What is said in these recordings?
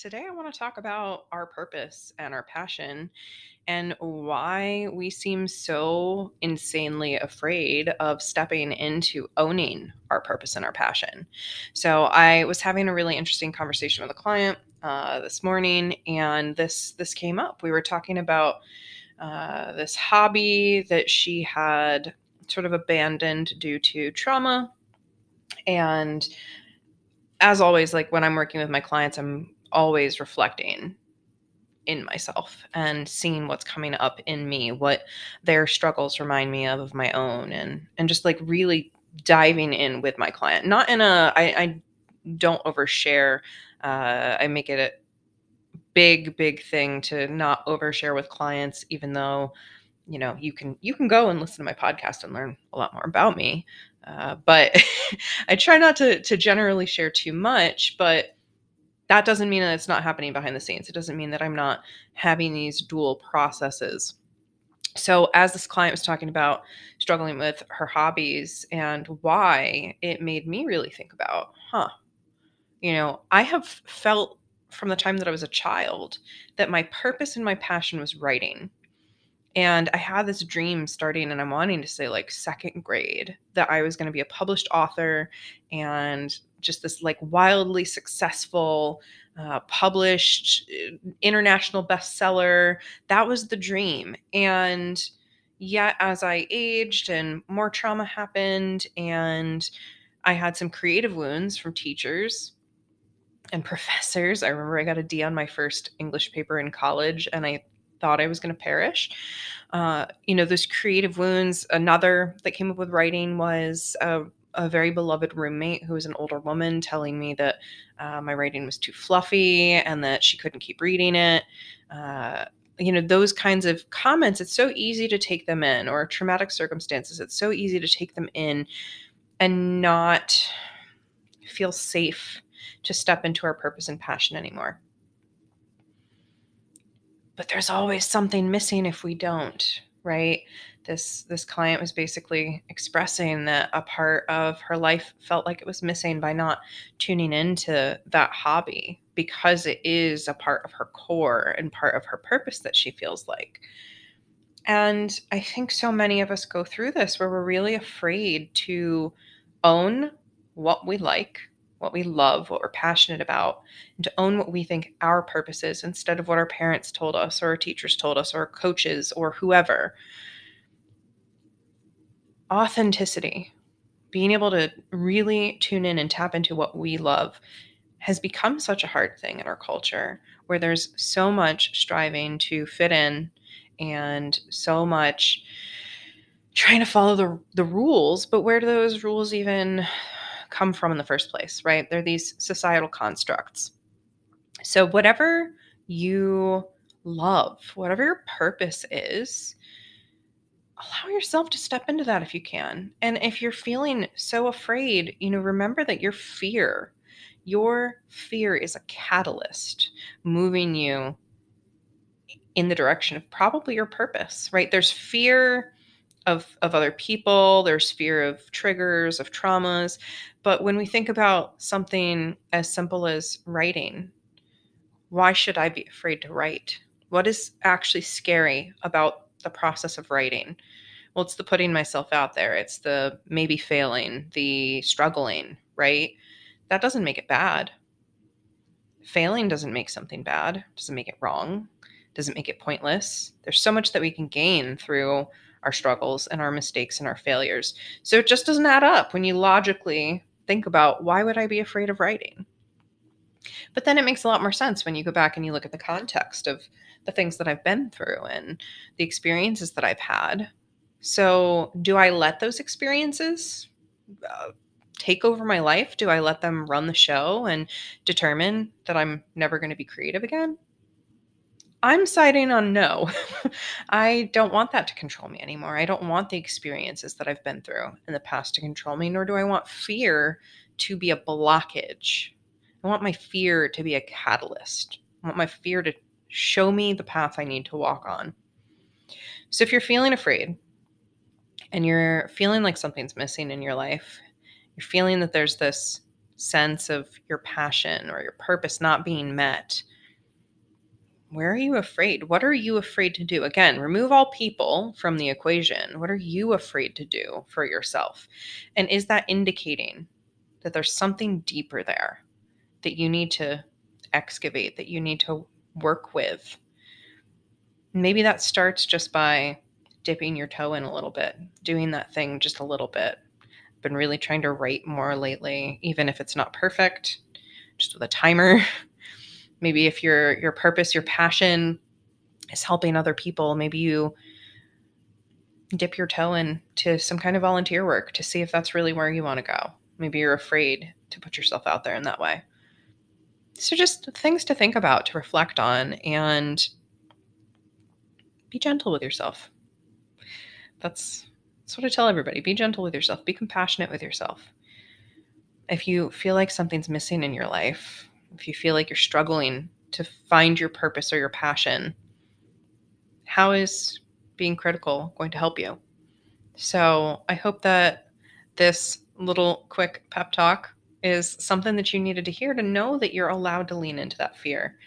Today, I want to talk about our purpose and our passion and why we seem so insanely afraid of stepping into owning our purpose and our passion. So, I was having a really interesting conversation with a client this morning, and this came up. We were talking about this hobby that she had sort of abandoned due to trauma. And as always, like when I'm working with my clients, I'm always reflecting in myself and seeing what's coming up in me, what their struggles remind me of my own, and just like really diving in with my client. Not in I don't overshare. I make it a big thing to not overshare with clients, even though you can go and listen to my podcast and learn a lot more about me. But I try not to generally share too much, but that doesn't mean that it's not happening behind the scenes. It doesn't mean that I'm not having these dual processes. So, as this client was talking about struggling with her hobbies and why, it made me really think about, I have felt from the time that I was a child that my purpose and my passion was writing. And I had this dream starting, and I'm wanting to say like second grade, that I was going to be a published author and just this like wildly successful, published international bestseller. That was the dream. And yet, as I aged and more trauma happened, and I had some creative wounds from teachers and professors. I remember I got a D on my first English paper in college, and I thought I was going to perish. Those creative wounds. Another that came up with writing was a very beloved roommate who was an older woman telling me that my writing was too fluffy and that she couldn't keep reading it. Those kinds of comments, it's so easy to take them in, or traumatic circumstances, it's so easy to take them in and not feel safe to step into our purpose and passion anymore. But there's always something missing if we don't, right? This client was basically expressing that a part of her life felt like it was missing by not tuning into that hobby, because it is a part of her core and part of her purpose that she feels like. And I think so many of us go through this where we're really afraid to own what we like, what we love, what we're passionate about, and to own what we think our purpose is instead of what our parents told us, or our teachers told us, or our coaches, or whoever. Authenticity, being able to really tune in and tap into what we love, has become such a hard thing in our culture, where there's so much striving to fit in and so much trying to follow the rules. But where do those rules even come from in the first place, right? They're these societal constructs. So whatever you love, whatever your purpose is, allow yourself to step into that if you can. And if you're feeling so afraid, remember that your fear is a catalyst moving you in the direction of probably your purpose, right? There's fear of other people, there's fear of triggers, of traumas. But when we think about something as simple as writing, why should I be afraid to write? What is actually scary about the process of writing? Well, it's the putting myself out there. It's the maybe failing, the struggling, right? That doesn't make it bad. Failing doesn't make something bad, doesn't make it wrong, doesn't make it pointless. There's so much that we can gain through our struggles and our mistakes and our failures. So it just doesn't add up when you logically think about, why would I be afraid of writing? But then it makes a lot more sense when you go back and you look at the context of the things that I've been through and the experiences that I've had. So, do I let those experiences take over my life? Do I let them run the show and determine that I'm never going to be creative again? I'm siding on no. I don't want that to control me anymore. I don't want the experiences that I've been through in the past to control me, nor do I want fear to be a blockage. I want my fear to be a catalyst. I want my fear to show me the path I need to walk on. So if you're feeling afraid and you're feeling like something's missing in your life, you're feeling that there's this sense of your passion or your purpose not being met, Where are you afraid? What are you afraid to do? Again, remove all people from the equation. What are you afraid to do for yourself? And is that indicating that there's something deeper there that you need to excavate, that you need to work with? Maybe that starts just by dipping your toe in a little bit, doing that thing just a little bit. I've been really trying to write more lately, even if it's not perfect, just with a timer. Maybe if your purpose, your passion is helping other people, maybe you dip your toe into some kind of volunteer work to see if that's really where you want to go. Maybe you're afraid to put yourself out there in that way. So just things to think about, to reflect on, and be gentle with yourself. That's what I tell everybody. Be gentle with yourself. Be compassionate with yourself. If you feel like something's missing in your life, if you feel like you're struggling to find your purpose or your passion, how is being critical going to help you? So I hope that this little quick pep talk is something that you needed to hear, to know that you're allowed to lean into that fear,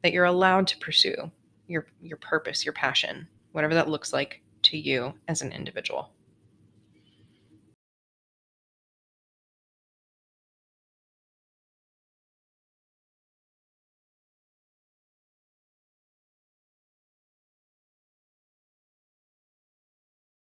that you're allowed to pursue your purpose, your passion, whatever that looks like to you as an individual.